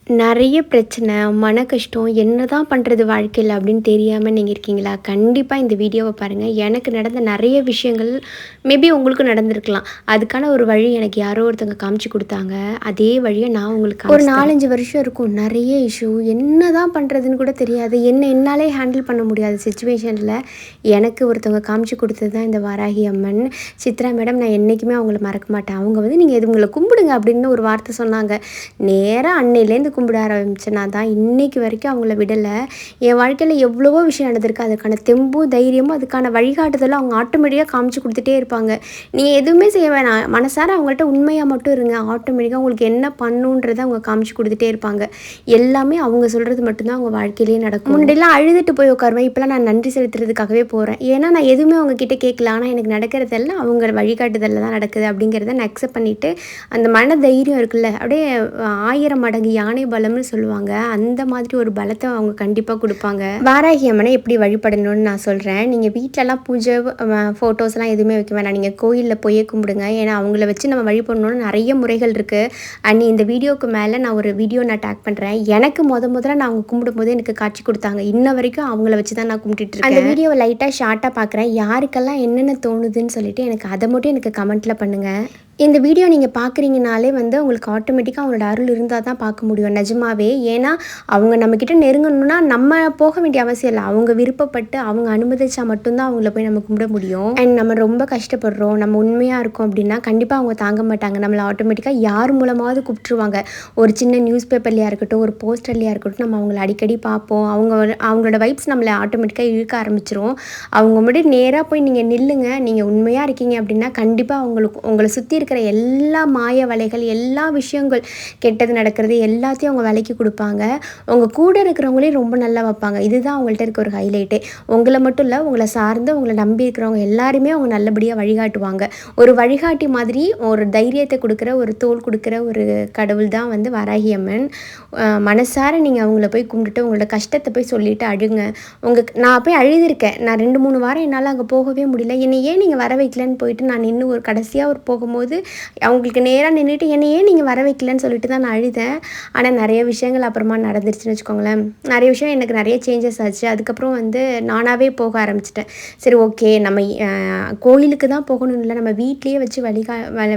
நெறைய பிரச்சனை, மன கஷ்டம், என்னதான் பண்றது வாழ்க்கையில அப்படின்னு தெரியாம நீங்க இருக்கீங்களா? கண்டிப்பா இந்த வீடியோவ பாருங்க. எனக்கு நடந்த நெறைய விஷயங்கள் மேபி உங்களுக்கும் நடந்திருக்கலாம். அதுக்கான ஒரு வழி எனக்கு யாரோ ஒருத்தவங்க காமிச்சு குடுத்தாங்க. அதே வழிய நான் உங்களுக்கு ஒரு 4, 5 வருஷம் இருக்கும். நெறைய இஷ்யூ என்னதான் பண்றதுன்னு கூட தெரியாது. என்னாலே ஹேண்டில் பண்ண முடியாத சிச்சுவேஷன்ல எனக்கு ஒருத்தவங்க காமிச்சு குடுத்தது தான் இந்த வாராகி அம்மன். சித்ரா மேடம் நான் என்னைக்குமே அவங்கள மறக்க மாட்டேன். அவங்க வந்து நீங்க இவங்கள கும்பிடுங்க அப்படின்னு ஒரு வார்த்தை சொன்னாங்க. நேரா அன்னையிலேருந்து கும்பிட ஆரம்பிச்சேன். நான் தான் இன்னைக்கு வரைக்கும் அவங்கள விடலை. என் வாழ்க்கையில் எவ்வளவோ விஷயம் நடந்திருக்கு. அதுக்கான தெம்பும் தைரியமும் அதுக்கான வழிகாட்டுதலும் அவங்க ஆட்டோமேட்டிக்காக காமிச்சு கொடுத்துட்டே இருப்பாங்க. நீங்கள் எதுவுமே செய்ய வேணாம், மனசார அவங்கள்ட்ட உண்மையாக மட்டும் இருங்க. ஆட்டோமேட்டிக்காக உங்களுக்கு என்ன பண்ணுன்றதை அவங்க காமிச்சு கொடுத்துட்டே இருப்பாங்க. எல்லாமே அவங்க சொல்கிறது மட்டும்தான் அவங்க வாழ்க்கையிலேயே நடக்கும். முன்னாடிலாம் அழுதுட்டு போய் உட்காருவேன். இப்போலாம் நான் நன்றி செலுத்துறதுக்காகவே போகிறேன். ஏன்னா நான் எதுவுமே அவங்க கிட்ட கேட்கல. ஆனால் எனக்கு நடக்கிறதெல்லாம் அவங்க வழிகாட்டுதலில் தான் நடக்குது அப்படிங்கிறத நான் அக்செப்ட் பண்ணிவிட்டு அந்த மன தைரியம் இருக்குல்ல, அப்படியே 1000 மடங்கு யானை பலம்னு சொல்லுவாங்க. அந்த மாதிரி ஒரு பலத்தை அவங்க கண்டிப்பாக கொடுப்பாங்க. வாராகி அம்மனை எப்படி வழிபடணும்னு நான் சொல்கிறேன். நீங்கள் வீட்டிலலாம் பூஜை ஃபோட்டோஸ்லாம் எதுவுமே வைக்க வேணாம். நீங்கள் கோயிலில் போயே கும்பிடுங்க. ஏன்னா அவங்கள வச்சு நம்ம வழிபடணும்னு நிறைய முறைகள் இருக்குது. அண்ட் இந்த வீடியோவுக்கு மேலே நான் ஒரு வீடியோ நான் டேக் பண்ணுறேன். எனக்கு முதல்ல நான் அவங்க கும்பிடும்போது எனக்கு காட்சி கொடுத்தாங்க. இன்ன வரைக்கும் அவங்கள வச்சு தான் நான் கும்பிட்டுட்டு இருக்கேன். அந்த வீடியோவை லைட்டாக ஷார்ட்டாக பார்க்குறேன். யாருக்கெல்லாம் என்னென்ன தோணுதுன்னு சொல்லிட்டு எனக்கு அதை மட்டும் எனக்கு கமெண்ட்டில் பண்ணுங்கள். இந்த வீடியோ நீங்கள் பார்க்குறீங்கனாலே வந்து உங்களுக்கு ஆட்டோமேட்டிக்காக அவங்களோட அருள் இருந்தால் தான் பார்க்க முடியும் நிஜமாவே. ஏன்னா அவங்க நம்மக்கிட்ட நெருங்கணும்னா நம்ம போக வேண்டிய அவசியம் இல்லை. அவங்க விருப்பப்பட்டு அவங்க அனுமதிச்சா மட்டும்தான் அவங்கள போய் நம்ம கும்பிட முடியும். அண்ட் நம்ம ரொம்ப கஷ்டப்படுறோம், நம்ம உண்மையாக இருக்கோம் அப்படின்னா கண்டிப்பாக அவங்க தாங்க மாட்டாங்க. நம்மளை ஆட்டோமேட்டிக்காக யார் மூலமாவது கூப்பிட்டுருவாங்க. ஒரு சின்ன நியூஸ் பேப்பர்லையாக இருக்கட்டும், ஒரு போஸ்டர்லையாக இருக்கட்டும், நம்ம அவங்கள அடிக்கடி பார்ப்போம். அவங்களோட வைப்ஸ் நம்மளை ஆட்டோமேட்டிக்காக இழுக்க ஆரம்பிச்சிரும். அவங்க முன்னாடி நேராக போய் நீங்கள் நில்லுங்க. நீங்கள் உண்மையாக இருக்கீங்க அப்படின்னா கண்டிப்பாக உங்களை சுற்றி இருக்கிற எல்லா மாய வலைகள், எல்லா விஷயங்கள் கெட்டது நடக்கிறது எல்லாத்தையும் அவங்க விலைக்கு கொடுப்பாங்க. உங்கள் கூட இருக்கிறவங்களே ரொம்ப நல்லா வைப்பாங்க. இதுதான் அவங்கள்ட்ட இருக்க ஒரு ஹைலைட்டே. உங்களை மட்டும் இல்லை, உங்களை சார்ந்து உங்களை நம்பி இருக்கிறவங்க எல்லாருமே அவங்க நல்லபடியாக வழிகாட்டுவாங்க. ஒரு வழிகாட்டி மாதிரி ஒரு தைரியத்தை கொடுக்குற, ஒரு தோள் கொடுக்குற ஒரு கடவுள் தான் வந்து வாராகி அம்மன். மனசார நீங்கள் அவங்கள போய் கும்பிட்டுட்டு உங்களோட கஷ்டத்தை போய் சொல்லிவிட்டு அழுங்க. நான் போய் அழுதுருக்கேன். நான் 2-3 வாரம் என்னால் அங்கே போகவே முடியல. என்னை ஏன் நீங்கள் வர வைக்கலன்னு போயிட்டு நான் இன்னும் ஒரு கடைசியாக போகும்போது அவங்களுக்கு நேராக நின்றுட்டு என்னை ஏன் நீங்கள் வர வைக்கலன்னு சொல்லிட்டு தான் நான் அழுதேன். ஆனால் நிறைய விஷயங்கள் அப்புறமா நடந்துருச்சுன்னு வச்சுக்கோங்களேன். நிறைய விஷயம் எனக்கு நிறைய சேஞ்சஸ் ஆச்சு. அதுக்கப்புறம் வந்து நானாகவே போக ஆரம்பிச்சிட்டேன். சரி ஓகே, நம்ம கோயிலுக்கு தான் போகணும் இல்லை, நம்ம வீட்லேயே வச்சு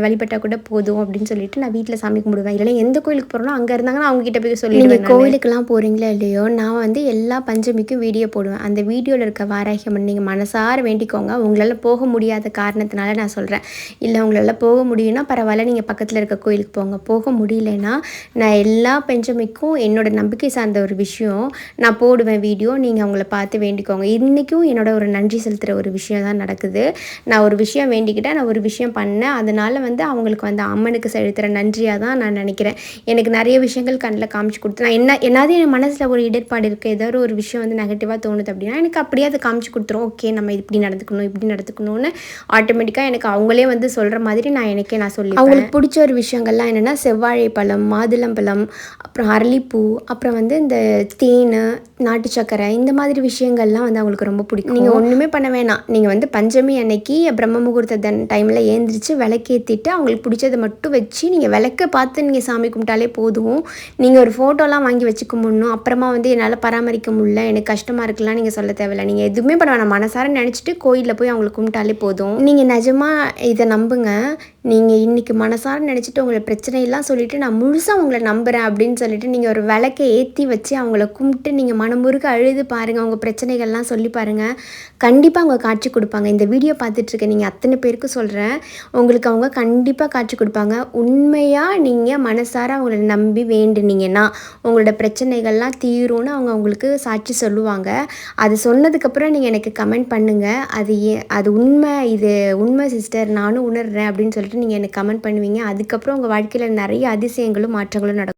வழிபட்டால் கூட போதும் அப்படின்னு சொல்லிட்டு நான் வீட்டில் சாமி கும்பிடுவேன். இல்லைனா எந்த கோயிலுக்கு போகிறோன்னா அங்கே இருந்தாங்கன்னா அவங்ககிட்ட போய் சொல்லிடுவேன். கோயிலுக்கெல்லாம் போகிறீங்களா இல்லையோ, நான் வந்து எல்லா பஞ்சமிக்கும் வீடியோ போடுவேன். அந்த வீடியோவில் இருக்க வாராகி அம்மன் நீங்கள் மனசார வேண்டிக்கோங்க. உங்களால் போக முடியாத காரணத்தினால நான் சொல்கிறேன். இல்லை உங்களால் போக முடியும்னா பரவாயில்ல, நீங்கள் பக்கத்தில் இருக்க கோயிலுக்கு போங்க. போக முடியலன்னா நான் எல்லா பஞ்சமிக்கும் என்னோட நம்பிக்கை சார்ந்த ஒரு விஷயம் நான் போடுவேன் வீடியோ. நீங்கள் அவங்கள பார்த்து வேண்டிக்கோங்க. இன்றைக்கும் என்னோட ஒரு நன்றி செலுத்துகிற ஒரு விஷயம் தான் நடக்குது. நான் ஒரு விஷயம் வேண்டிக்கிட்டேன், நான் ஒரு விஷயம் பண்ணேன். அதனால் வந்து அவங்களுக்கு வந்து அம்மனுக்கு செலுத்துகிற நன்றியாக தான் நான் நினைக்கிறேன். எனக்கு நிறைய விஷயங்கள் கண்ணில் காமிச்சு கொடுத்து நான் என்னாவது என் மனசில் ஒரு இடர்பாடு இருக்குது, ஏதாவது ஒரு விஷயம் வந்து நெகட்டிவாக தோணுது அப்படின்னா எனக்கு அப்படியே அதை காமிச்சு கொடுத்துரும். ஓகே, நம்ம இப்படி நடந்துக்கணும்னு ஆட்டோமேட்டிக்காக எனக்கு அவங்களே வந்து சொல்கிற மாதிரி நான் சொல்லி அவங்களுக்கு பிடிச்ச ஒரு விஷயங்கள்லாம் என்னென்னா செவ்வாழைப்பழம், மாதுளம்பழம், அப்புறம் அரளிப்பூ, அப்புறம் வந்து இந்த தேன், நாட்டு சக்கரை, இந்த மாதிரி விஷயங்கள்லாம் வந்து அவங்களுக்கு ரொம்ப பிடிக்கும். நீங்கள் ஒன்றுமே பண்ண வேணாம். நீங்கள் வந்து பஞ்சமி அன்னைக்கு பிரம்ம முகூர்த்த டைமில் ஏந்திரிச்சு விளக்கேற்றிட்டு அவங்களுக்கு பிடிச்சதை மட்டும் வச்சு நீங்கள் விளக்க பார்த்து நீங்கள் சாமி கும்பிட்டாலே போதும். நீங்கள் ஒரு ஃபோட்டோலாம் வாங்கி வச்சு கும்பிடணும். அப்புறமா வந்து என்னால் பராமரிக்க முடியல, எனக்கு கஷ்டமாக இருக்கலாம் நீங்கள் சொல்ல தேவையில்லை. நீங்கள் எதுவுமே பண்ண வேணாம். மனசார நினச்சிட்டு கோயிலில் போய் அவங்களுக்கு கும்பிட்டாலே போதும். நீங்கள் நிஜமாக இதை நம்புங்க. நீங்கள் இன்றைக்கி மனசார நினச்சிட்டு உங்களை பிரச்சனையெல்லாம் சொல்லிவிட்டு நான் முழுசாக உங்களை நம்புகிறேன் அப்படின்னு சொல்லிட்டு நீங்கள் ஒரு விளக்கை ஏற்றி வச்சு அவங்கள கும்பிட்டு நீங்கள் மனமுருக அழுது பாருங்கள். அவங்க பிரச்சனைகள்லாம் சொல்லி பாருங்கள். கண்டிப்பாக அவங்க காட்சி கொடுப்பாங்க. இந்த வீடியோ பார்த்துட்ருக்க நீங்கள் அத்தனை பேருக்கு சொல்கிறேன், உங்களுக்கு அவங்க கண்டிப்பாக காட்சி கொடுப்பாங்க. உண்மையாக நீங்கள் மனசார அவங்கள நம்பி வேண்டுனீங்கன்னா உங்களோட பிரச்சனைகள்லாம் தீரும்னு அவங்க உங்களுக்கு சாட்சி சொல்லுவாங்க. அது சொன்னதுக்கப்புறம் நீங்கள் எனக்கு கமெண்ட் பண்ணுங்கள். அது உண்மை, இது உண்மை சிஸ்டர், நானும் உணர்றேன் அப்படின்னு சொல்லிட்டு நீங்கள் எனக்கு கமெண்ட் பண்ணுவீங்க. அதுக்கப்புறம் உங்கள் வாழ்க்கையில் நிறைய அதிசயங்களும் மாற்றங்களும் நடக்கும்.